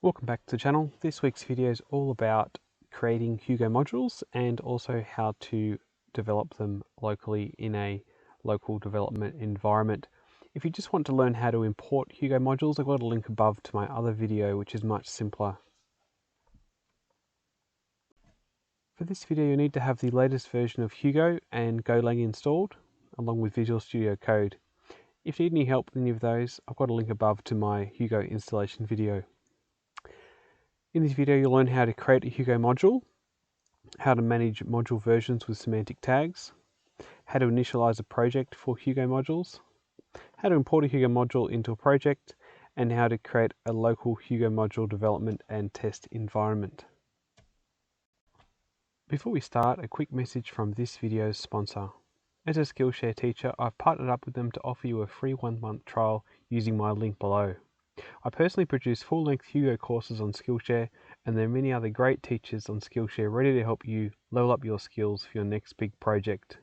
Welcome back to the channel. This week's video is all about creating Hugo modules and also how to develop them locally in a local development environment. If you just want to learn how to import Hugo modules, I've got a link above to my other video, which is much simpler. For this video, you need to have the latest version of Hugo and Golang installed, along with Visual Studio Code. If you need any help with any of those, I've got a link above to my Hugo installation video. In this video, you'll learn how to create a Hugo module, how to manage module versions with semantic tags, how to initialize a project for Hugo modules, how to import a Hugo module into a project, and how to create a local Hugo module development and test environment. Before we start, a quick message from this video's sponsor. As a Skillshare teacher, I've partnered up with them to offer you a free 1-month trial using my link below. I personally produce full-length Hugo courses on Skillshare, and there are many other great teachers on Skillshare ready to help you level up your skills for your next big project.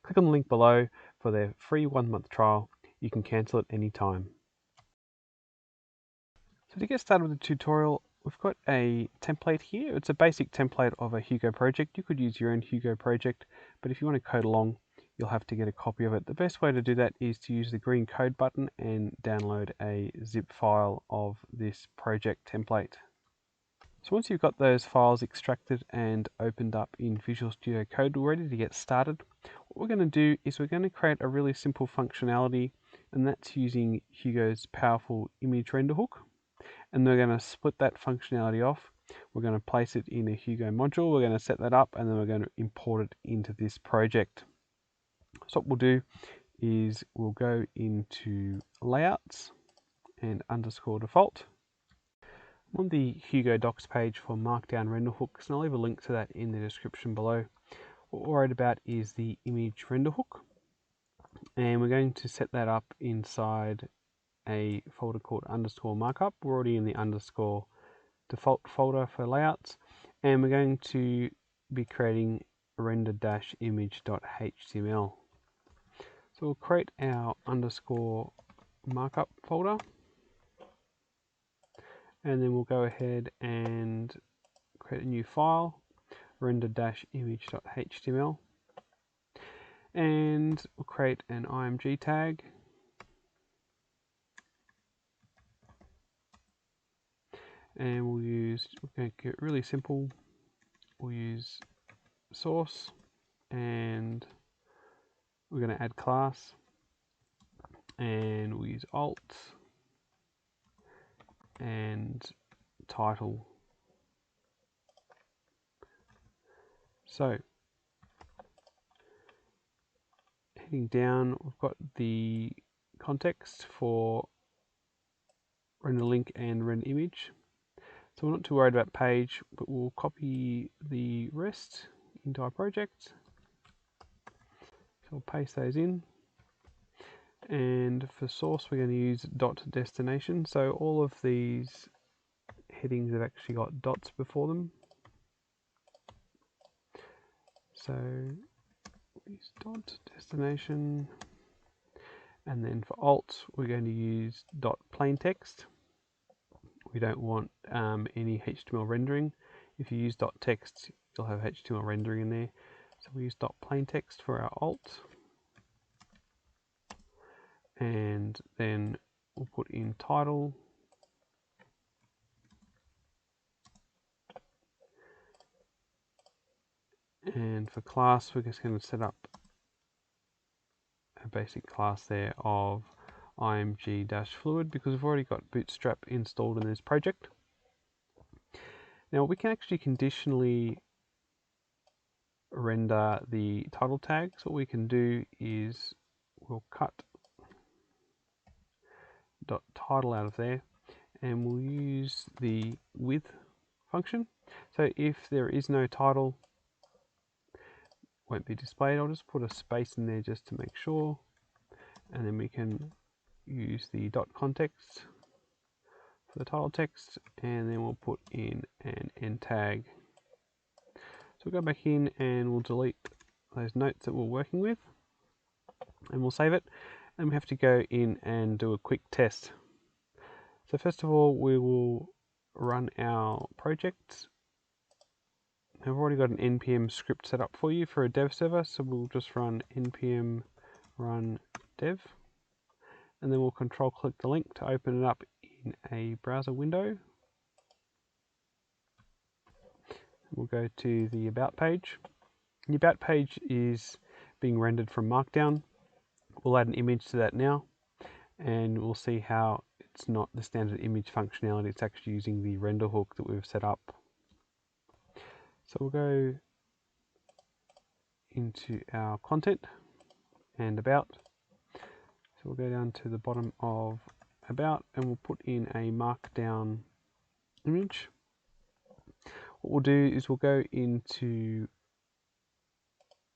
Click on the link below for their free 1-month trial. You can cancel at any time. So to get started with the tutorial, we've got a template here. It's a basic template of a Hugo project. You could use your own Hugo project, but if you want to code along, you'll have to get a copy of it. The best way to do that is to use the green code button and download a zip file of this project template. So once you've got those files extracted and opened up in Visual Studio Code, we're ready to get started. What we're going to do is we're going to create a really simple functionality, and that's using Hugo's powerful image render hook. And we're going to split that functionality off. We're going to place it in a Hugo module. We're going to set that up, and then we're going to import it into this project. So what we'll do is we'll go into layouts and underscore default. I'm on the Hugo docs page for markdown render hooks, and I'll leave a link to that in the description below. What we're worried about is the image render hook, and we're going to set that up inside a folder called underscore markup. We're already in the underscore default folder for layouts, and we're going to be creating render-image.html. So we'll create our underscore markup folder, and then we'll go ahead and create a new file, render-image.html, and we'll create an img tag, and we're going to get really simple. We'll use source, and we're going to add class, and we'll use alt and title. So heading down, we've got the context for render link and render image. So we're not too worried about page, but we'll copy the rest into our project. So we'll paste those in. And for source, we're going to use .destination. So all of these headings have actually got dots before them. So use .destination. And then for alt, we're going to use .plaintext. We don't want any HTML rendering. If you use .text, you'll have HTML rendering in there. So we use .plaintext for our alt. And then we'll put in title. And for class, we're just going to set up a basic class there of img-fluid because we've already got Bootstrap installed in this project. Now we can actually conditionally render the title tags. What we can do is we'll cut .title out of there, and we'll use the with function. So if there is no title, it won't be displayed. I'll just put a space in there just to make sure, and then we can use the .context for the title text, and then we'll put in an end tag. So we'll go back in and we'll delete those notes that we're working with, and we'll save it. And we have to go in and do a quick test. So first of all, we will run our project. I've already got an npm script set up for you for a dev server, so we'll just run npm run dev, and then we'll control click the link to open it up in a browser window. We'll go to the about page. The about page is being rendered from Markdown. We'll add an image to that now, and we'll see how it's not the standard image functionality, it's actually using the render hook that we've set up. So we'll go into our content and about. So we'll go down to the bottom of about, and we'll put in a Markdown image. What we'll do is we'll go into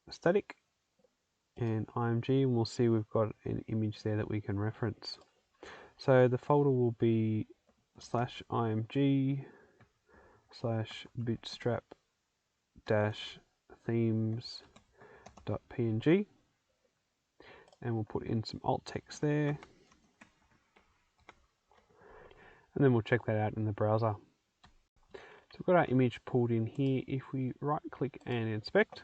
static and img, and we'll see we've got an image there that we can reference. So the folder will be /img /bootstrap -themes.png, and we'll put in some alt text there, and then we'll check that out in the browser. So we've got our image pulled in here. If we right click and inspect,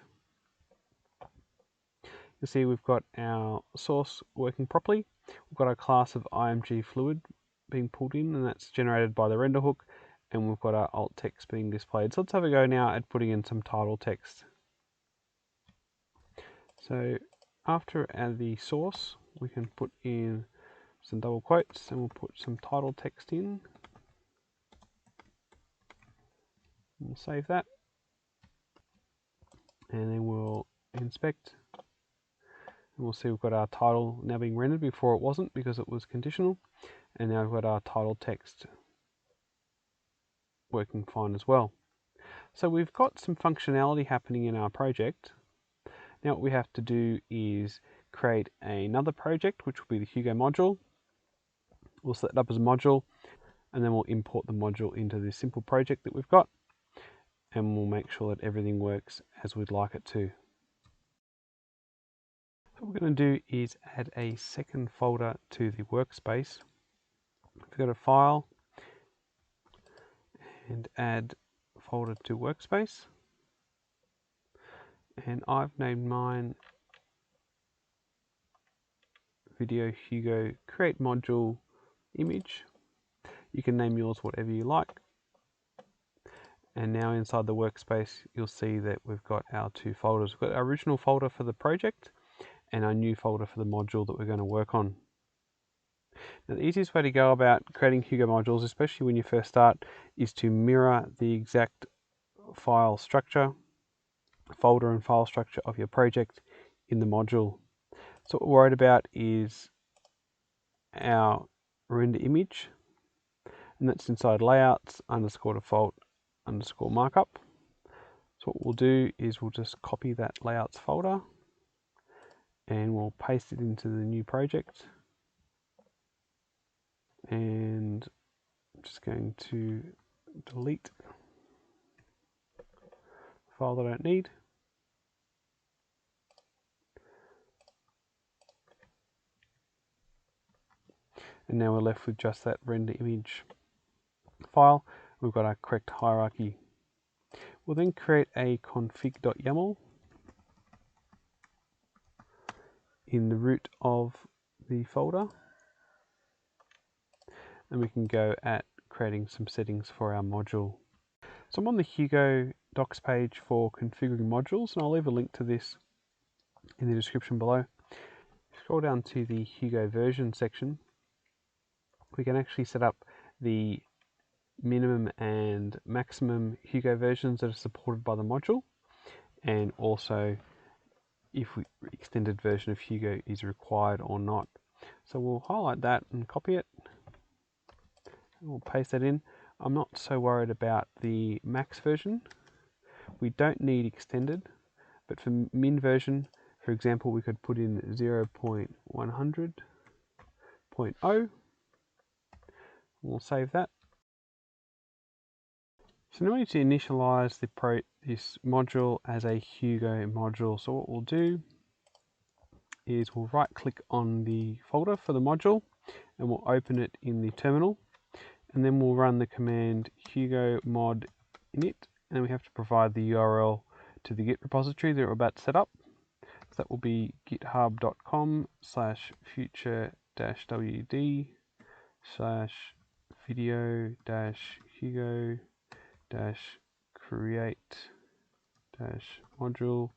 you'll see we've got our source working properly. We've got our class of img fluid being pulled in, and that's generated by the render hook, and we've got our alt text being displayed. So let's have a go now at putting in some title text. So after the source, we can put in some double quotes, and we'll put some title text in. We'll save that, and then we'll inspect, and we'll see we've got our title now being rendered. Before it wasn't because it was conditional, and now we've got our title text working fine as well. So we've got some functionality happening in our project. Now what we have to do is create another project, which will be the Hugo module. We'll set it up as a module, and then we'll import the module into this simple project that we've got, and we'll make sure that everything works as we'd like it to. So what we're going to do is add a second folder to the workspace. We've got a file and add folder to workspace, and I've named mine video Hugo create module image. You can name yours whatever you like. And now inside the workspace, you'll see that we've got our two folders. We've got our original folder for the project and our new folder for the module that we're going to work on. Now, the easiest way to go about creating Hugo modules, especially when you first start, is to mirror the exact file structure, folder and file structure of your project in the module. So what we're worried about is our render image, and that's inside layouts _default _markup. So what we'll do is we'll just copy that layouts folder and we'll paste it into the new project, and I'm just going to delete the file that I don't need. And now we're left with just that render image file. We've got our correct hierarchy. We'll then create a config.yaml in the root of the folder, and we can go at creating some settings for our module. So I'm on the Hugo docs page for configuring modules, and I'll leave a link to this in the description below. Scroll down to the Hugo version section. We can actually set up the minimum and maximum Hugo versions that are supported by the module, and also if extended version of Hugo is required or not. So we'll highlight that and copy it, and we'll paste that in. I'm not so worried about the max version. We don't need extended, but for min version, for example, we could put in 0.100.0. We'll save that. So now we need to initialize this module as a Hugo module. So what we'll do is we'll right click on the folder for the module, and we'll open it in the terminal, and then we'll run the command hugo mod init, and we have to provide the URL to the Git repository that we're about to set up. So that will be github.com/future-wd/video-create-module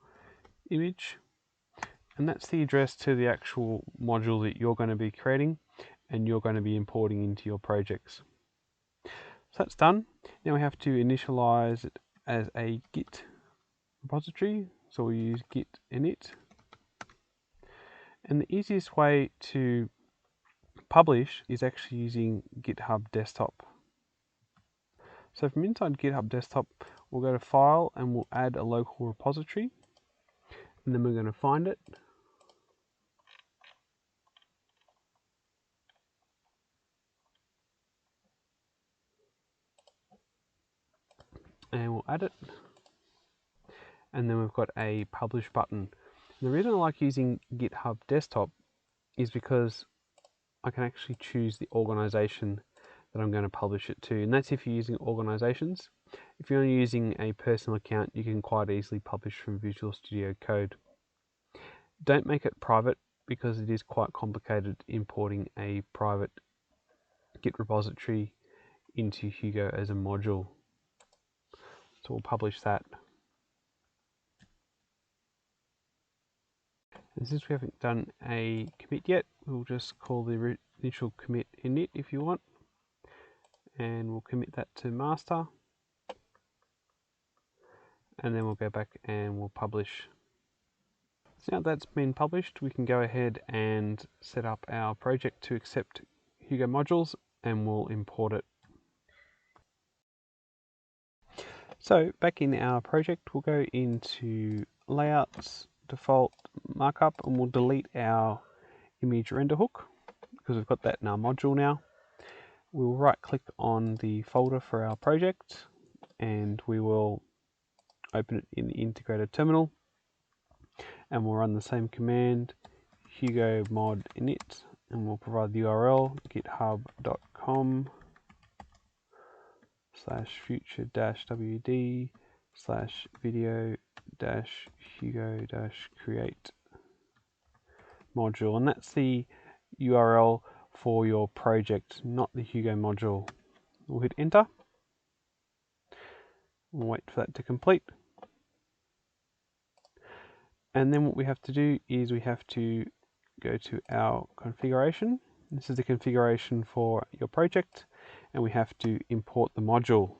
image. And that's the address to the actual module that you're going to be creating and you're going to be importing into your projects. So that's done. Now we have to initialize it as a Git repository. So we use git init. And the easiest way to publish is actually using GitHub Desktop. So from inside GitHub Desktop, we'll go to File and we'll add a local repository. And then we're going to find it. And we'll add it. And then we've got a publish button. And the reason I like using GitHub Desktop is because I can actually choose the organization that I'm going to publish it to. And that's if you're using organizations. If you're only using a personal account, you can quite easily publish from Visual Studio Code. Don't make it private because it is quite complicated importing a private Git repository into Hugo as a module. So we'll publish that. And since we haven't done a commit yet, we'll just call the initial commit init if you want. And we'll commit that to master. And then we'll go back and we'll publish. So now that's been published, we can go ahead and set up our project to accept Hugo modules, and we'll import it. So back in our project, we'll go into layouts, default markup, and we'll delete our image render hook because we've got that in our module now. We'll right click on the folder for our project and we will open it in the integrated terminal, and we'll run the same command hugo mod init, and we'll provide the URL github.com/future-wd/video-hugo-create module, and that's the URL for your project, not the Hugo module. We'll hit enter. We'll wait for that to complete. And then what we have to do is we have to go to our configuration. This is the configuration for your project, and we have to import the module.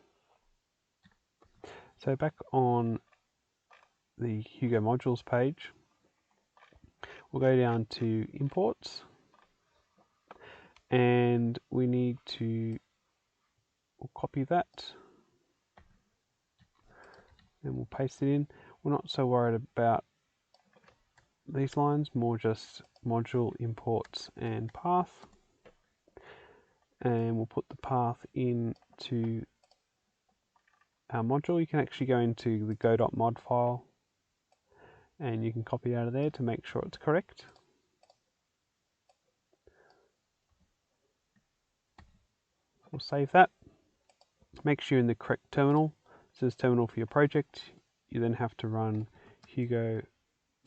So back on the Hugo modules page, we'll go down to imports, and we need to copy that and we'll paste it in. We're not so worried about these lines, more just module imports and path, and we'll put the path into our module. You can actually go into the go.mod file and you can copy it out of there to make sure it's correct. We'll save that. Make sure you're in the correct terminal. This is terminal for your project. You then have to run hugo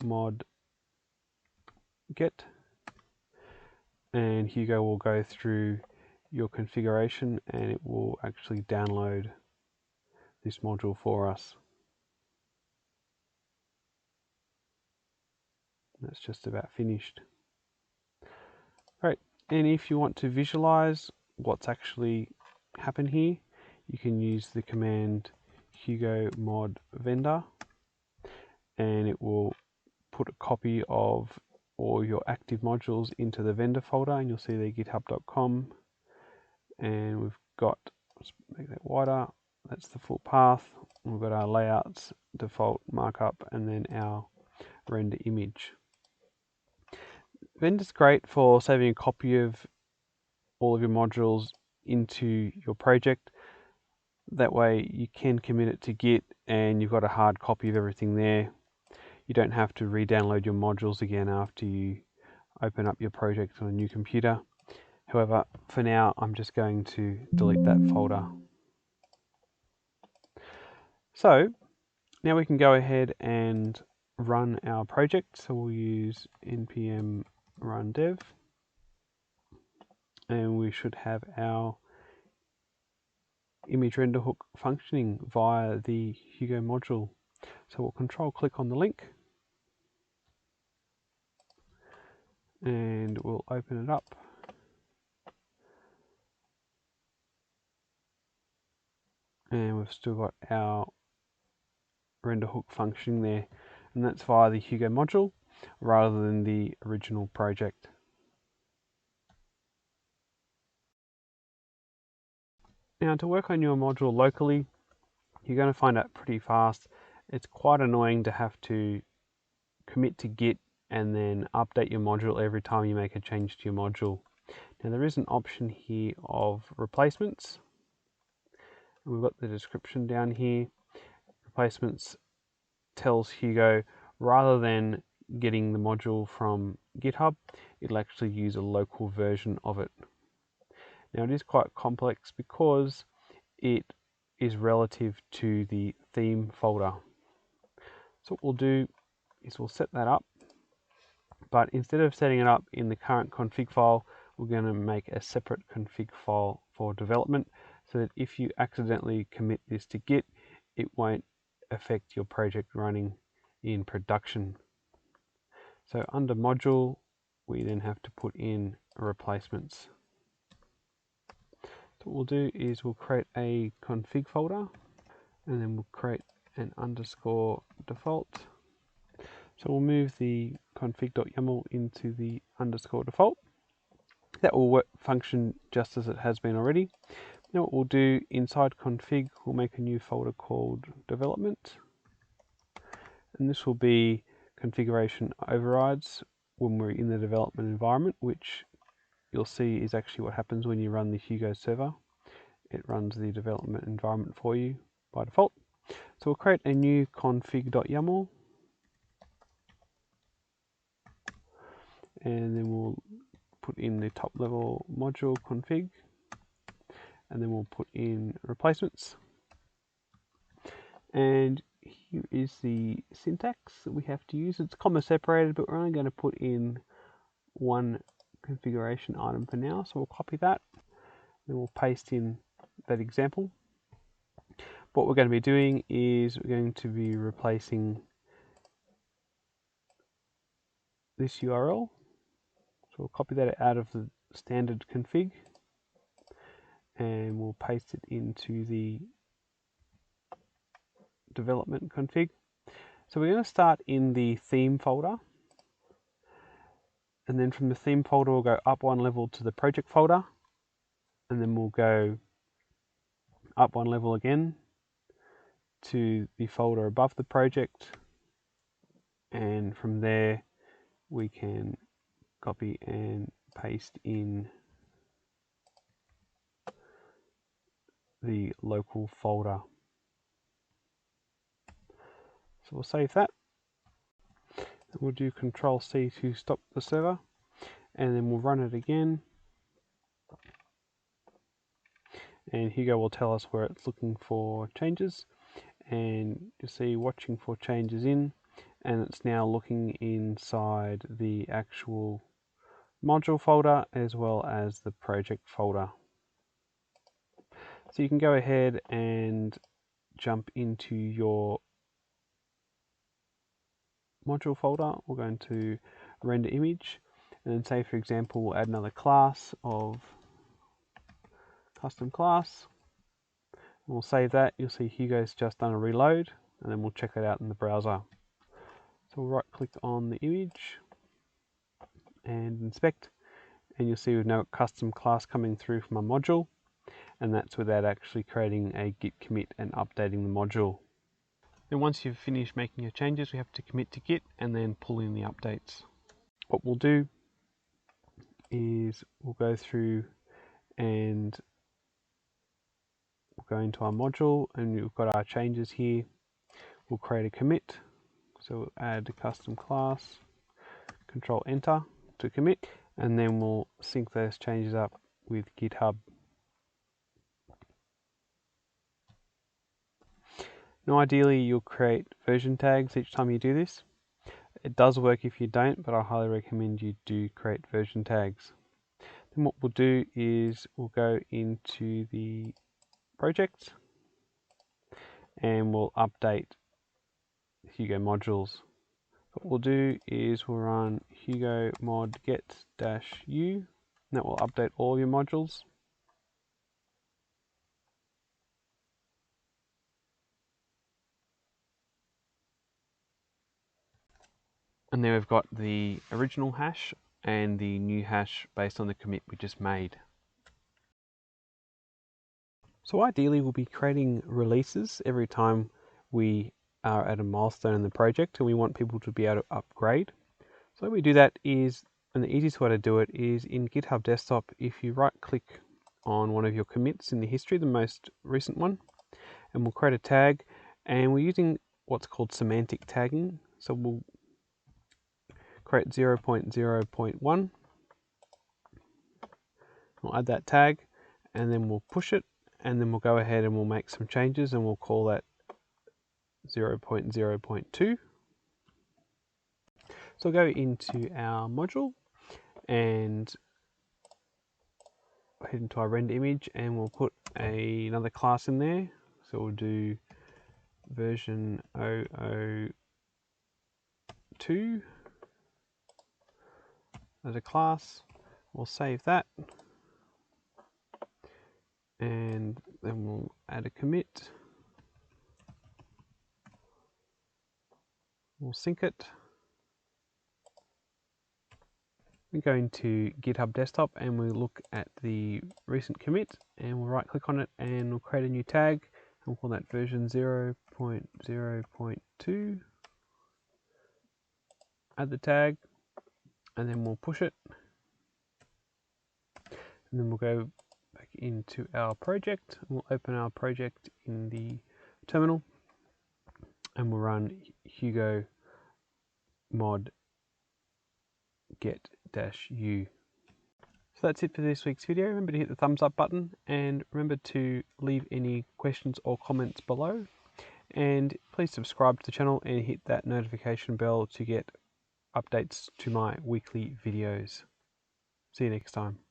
mod get, and Hugo will go through your configuration and it will actually download this module for us. That's just about finished. Right, and if you want to visualize what's actually happened here, you can use the command hugo mod vendor, and it will put a copy of all your active modules into the vendor folder, and you'll see there github.com, and we've got, let's make that wider, that's the full path. We've got our layouts, default markup, and then our render image. Vendor's great for saving a copy of all of your modules into your project. That way you can commit it to Git and you've got a hard copy of everything there. You don't have to re-download your modules again after you open up your project on a new computer. However, for now, I'm just going to delete that folder. So now we can go ahead and run our project. So we'll use npm run dev, and we should have our image render hook functioning via the Hugo module. So we'll control click on the link and we'll open it up. And we've still got our render hook functioning there, and that's via the Hugo module rather than the original project. Now, to work on your module locally, you're going to find out pretty fast. It's quite annoying to have to commit to Git and then update your module every time you make a change to your module. Now, there is an option here of replacements. We've got the description down here. Replacements tells Hugo, rather than getting the module from GitHub, it'll actually use a local version of it. Now, it is quite complex because it is relative to the theme folder. So what we'll do is we'll set that up, but instead of setting it up in the current config file, we're going to make a separate config file for development, so that if you accidentally commit this to Git, it won't affect your project running in production. So under module, we then have to put in replacements. So what we'll do is we'll create a config folder, and then we'll create an underscore default. So we'll move the config.yaml into the underscore default. That will function just as it has been already. Now what we'll do inside config, we'll make a new folder called development. And this will be configuration overrides when we're in the development environment, which you'll see is actually what happens when you run the Hugo server. It runs the development environment for you by default. So we'll create a new config.yaml, and then we'll put in the top level module config, and then we'll put in replacements. And here is the syntax that we have to use. It's comma separated, but we're only going to put in one configuration item for now. So we'll copy that, then we'll paste in that example. What we're going to be doing is we're going to be replacing this URL. So we'll copy that out of the standard config, and we'll paste it into the development config. So we're going to start in the theme folder, and then from the theme folder we'll go up one level to the project folder, and then we'll go up one level again to the folder above the project, and from there we can copy and paste in the local folder. So we'll save that. We'll do Control C to stop the server, and then we'll run it again. And Hugo will tell us where it's looking for changes, and you see watching for changes in, and it's now looking inside the actual module folder as well as the project folder. So you can go ahead and jump into your module folder. We're going to render image, and then say for example we'll add another class of custom class. We'll save that. You'll see Hugo's just done a reload, and then we'll check it out in the browser. So we'll right click on the image and inspect, and you'll see we've now got custom class coming through from our module, and that's without actually creating a git commit and updating the module. Then once you've finished making your changes, we have to commit to Git and then pull in the updates. What we'll do is we'll go through and we'll go into our module, and we've got our changes here. We'll create a commit. So we'll add a custom class, Control Enter to commit, and then we'll sync those changes up with GitHub. Now ideally you'll create version tags each time you do this. It does work if you don't, but I highly recommend you do create version tags. Then what we'll do is we'll go into the project and we'll update Hugo modules. What we'll do is we'll run Hugo mod get-u, and that will update all your modules. And then we've got the original hash and the new hash based on the commit we just made. So ideally we'll be creating releases every time we are at a milestone in the project and we want people to be able to upgrade. So the way we do that is, and the easiest way to do it is in GitHub Desktop, if you right click on one of your commits in the history, the most recent one, and we'll create a tag, and we're using what's called semantic tagging. So we'll create 0.0.1, we'll add that tag, and then we'll push it, and then we'll go ahead and we'll make some changes, and we'll call that 0.0.2. So we'll go into our module and head into our render image, and we'll put another class in there. So we'll do version 002 as a class. We'll save that, and then we'll add a commit. We'll sync it. We go into GitHub Desktop and we look at the recent commit, and we'll right click on it and we'll create a new tag, and we'll call that version 0.0.2. Add the tag, and then we'll push it, and then we'll go back into our project, and we'll open our project in the terminal, and we'll run Hugo mod get-u. So that's it for this week's video. Remember to hit the thumbs up button, and remember to leave any questions or comments below, and please subscribe to the channel and hit that notification bell to get updates to my weekly videos. See you next time.